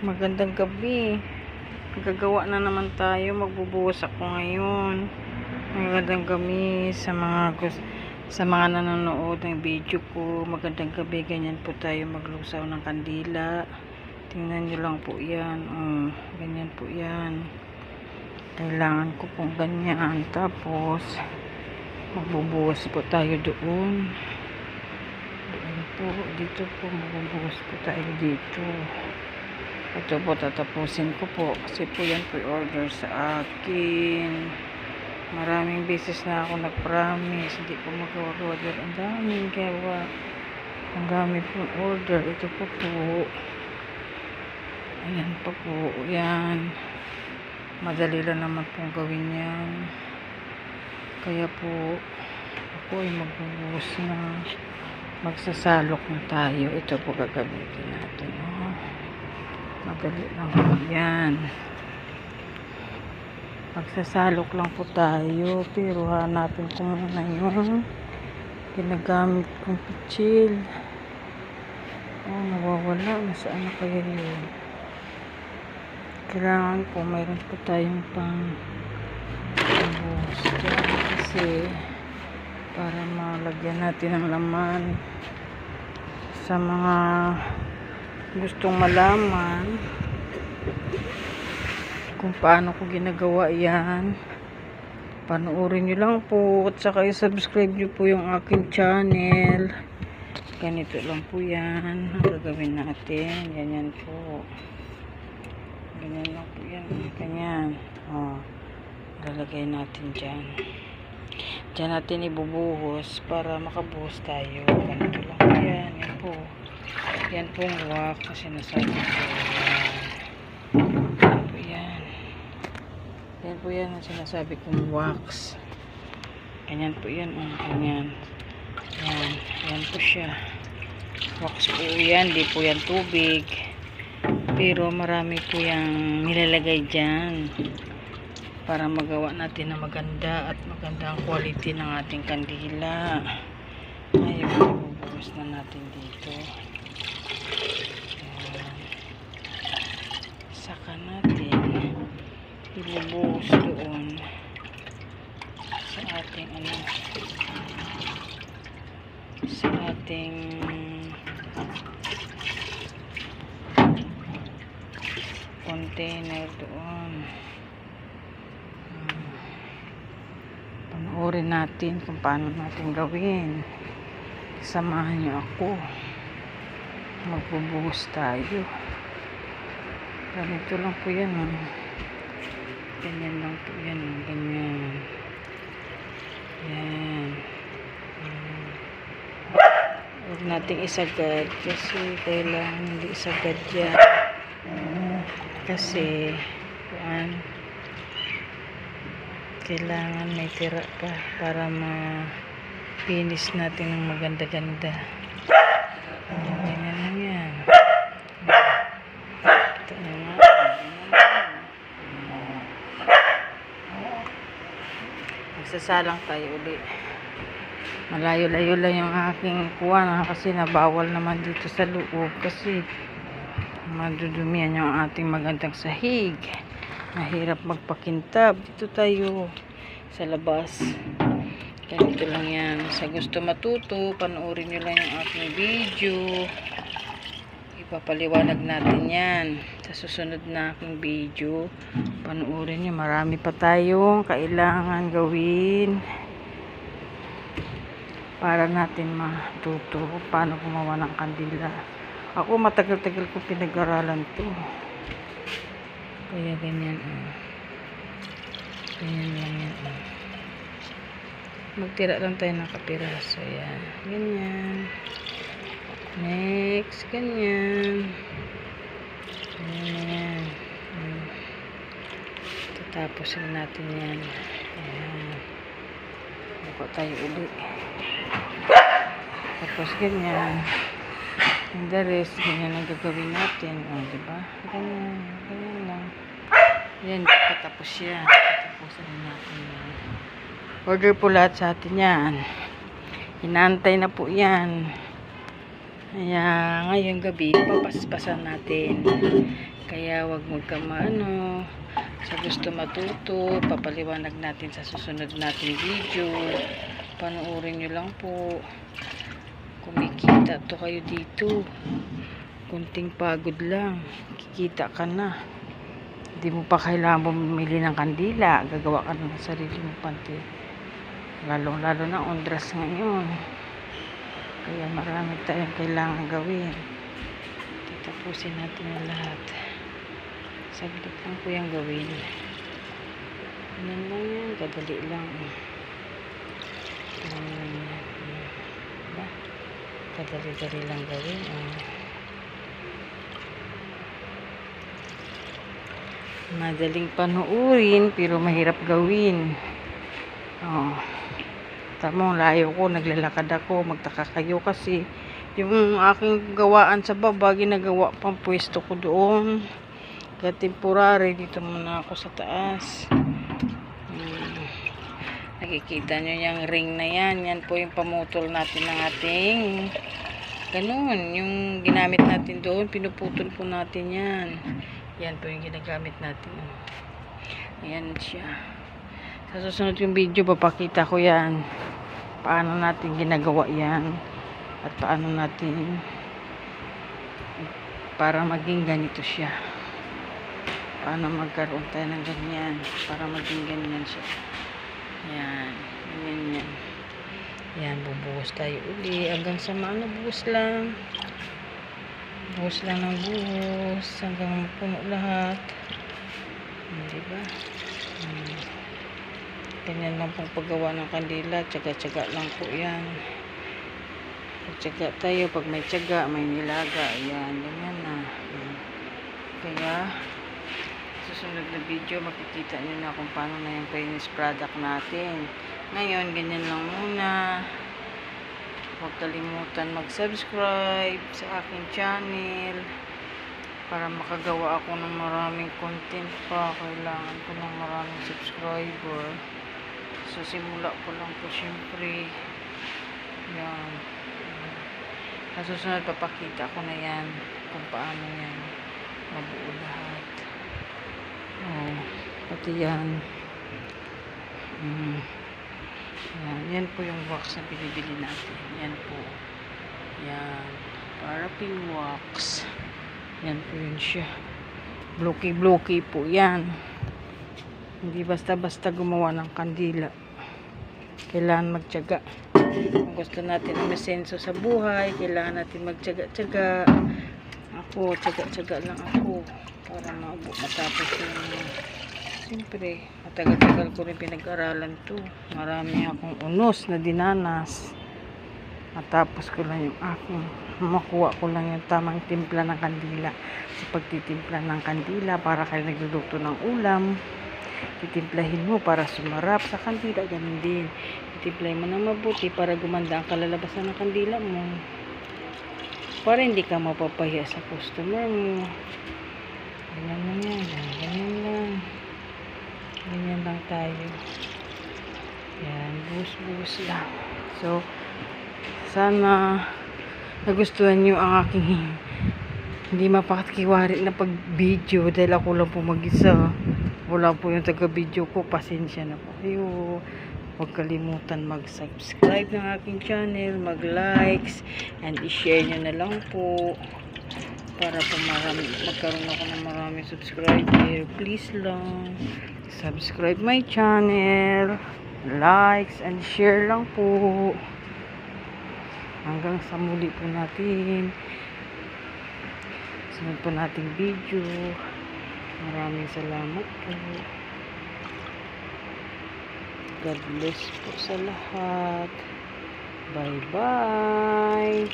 Magandang gabi. Gagawa na naman tayo. Magbubuhos ako ngayon. Magandang gabi sa mga nanonood ng video ko. Magandang gabi. Ganyan po tayo maglusaw ng kandila. Tingnan nyo lang po yan. Ganyan po yan. Kailangan ko pong ganyan. Tapos magbubuhos po tayo doon. Dito po magbubuhos po tayo dito. Ito po, tatapusin ko po. Kasi po yan po order sa akin. Maraming beses na ako nag-promise. Hindi ko mag-order. Ang daming gawa. Ang dami po order. Ito po po. Ayan po po. Yan. Madali lang naman pong gawin yan. Kaya po, ako ay magbubuhos na. Magsasalok na tayo. Ito po gagamitin natin. Madali lang po yan. Magsasalok lang po tayo. Pero hanapin ko muna yung ginagamit kong pitsil. Nawawala. Nasaan na kaya yun? Kailangan po mayroon po tayong pang-buhos dyan. Kasi para malagyan natin ang laman sa mga gustong malaman kung paano ko ginagawa yan, panoorin nyo lang po at saka i-subscribe nyo po yung aking channel. Ganito lang po yan ang gagawin natin. Ganyan po, ganyan lang po yan. Ganyan, lalagay natin dyan natin ibubuhos para makabuhos tayo. Ganito lang po yan. Yan po. Yan po ang wax na sinasabi ko. Yan po yan. Yan po yan ang sinasabi kong wax. Ganyan po yan. Ganyan. Yan. Yan po siya. Wax po yan. Di po yan tubig. Pero marami po yung nilalagay dyan para magawa natin na maganda at magandang quality ng ating kandila. Ngayon, ibubuhos na natin dito. Saka natin ibubuhos doon sa ating sa ating container doon. Panoorin natin kung paano natin gawin. Samahan niyo ako. Magbubuhos tayo. Ganito lang po yan. Ganyan lang po yan. Ganyan. Yan. Huwag nating isagad kasi kailangan hindi isagad yan. Kasi kailangan may tira pa para ma-finish natin ng maganda-ganda. Ganyan lang yan. Ito na nga. Magsasalang tayo ulit. Malayo-layo lang yung aking kuwan kasi nabawal naman dito sa loob kasi madudumihan yung ating magandang sahig. Mahirap magpakintab. Dito tayo sa labas. Ganito lang yan. Sa gusto matuto, panoorin nyo lang yung aking video. Ipapaliwanag natin yan sa susunod na aking video. Panoorin nyo. Marami pa tayong kailangan gawin para natin matuto paano gumawa ng kandila. Ako matagal-tagal ko pinag-aralan to. Kaya ganyan. Ganyan lang yan. Magtira lang tayo ng kapiraso. Yan. Ganyan. Next. Ganyan. Ganyan. Tatapos natin yan. Ayan. Buka tayo ulit. Tapos ganyan. And the rest, ganyan ang gagawin natin. Diba? Ganyan. Ganyan lang. Yan. Patapos yan. Patapusan natin yan. Order po lahat sa atin yan. Inaantay na po yan. Kaya ngayong gabi, papaspasan natin. Kaya wag magkamaano. Sa gusto matuto, papaliwanag natin sa susunod nating video. Panoorin nyo lang po. Kumikita to kayo dito. Kunting pagod lang. Kikita ka na. Hindi mo pa kailangan bumili ng kandila. Gagawa ka na ng sarili mo panty. Lalo na ondras ngayon. Kaya marami tayong kailangan gawin. Tatapusin natin ang lahat. Saglit lang po yung gawin. Yan lang yan. Kadali lang. Diba? Kadali-dali lang gawin. Madaling panuurin pero mahirap gawin. Tamang layo ko, naglalakad ako, magtaka kayo kasi yung aking gawaan sa baba, ginagawa pang pwesto ko doon. Kaya temporary, dito muna ako sa taas. Nakikita nyo yung ring na yan. Yan po yung pamutol natin ng ating ganun, yung ginamit natin doon, pinuputol po natin yan. Yan po yung ginagamit natin. Ayan siya. Sa susunod yung video, papakita ko yan. Paano natin ginagawa yan. At paano natin para maging ganito siya. Paano magkaroon tayo ng ganyan. Para maging ganyan siya. Yan. Yan. Yan, bubuhos tayo uli. Hanggang sa maano, buhos lang. Buhos lang ng buhos. Hanggang mapuno lahat. Diba? Ganyan lang pong paggawa ng kandila. Tsaga-tsaga lang po yan. Tsaga tayo. Pag may tsaga, may nilaga. Ayan. Ganyan na. Kaya, susunod na video, makikita nyo na kung paano na yung finished product natin. Ngayon, ganyan lang muna. Huwag kalimutan mag-subscribe sa aking channel. Para makagawa ako ng maraming content pa. Kailangan ko ng maraming subscriber. So, simula ko lang po syempre. Yan. Sa susunod, papakita ko na yan kung paano yan mabuo lahat. Pati yan. Yan po yung wax na binibili natin. Yan po. Yan. Paraffin wax. Yan po yun siya. Blocky po yan. Hindi basta-basta gumawa ng kandila. Kailangan magtiyaga. Kung gusto natin ang mesenso sa buhay, kailangan natin magtiyaga-tiyaga. Ako, tiyaga-tiyaga lang ako. Para matapos yung siyempre, matagal-tagal ko rin pinag-aralan to. Marami akong unos na dinanas. Matapos ko lang yung aking makuha ko lang yung tamang timpla ng kandila. Sa pagtitimpla ng kandila, para kayo nagluluto ng ulam, titimplahin mo para sumarap sa kandila. Ganun din. Titimplahin mo ng mabuti para gumanda ang kalalabasan ng kandila mo. Para hindi ka mapapahiya sa customer mo. Ganyan lang yan. Ganyan lang. Ganyan lang tayo. Yan. Buhos-buhos lang. So, sana nagustuhan nyo ang aking hindi mapakakiwarit na pag-video dahil ako lang po mag-isa. Wala po yung taga-video ko. Pasensya na po kayo. Huwag kalimutan mag-subscribe ng aking channel, mag-likes, and i-share nyo na lang po para po magkaroon ako ng maraming subscriber. Please lang, subscribe my channel, likes, and share lang po. Hanggang sa muli po natin. Sunod po nating video. Maraming salamat po. God bless po sa lahat. Bye-bye.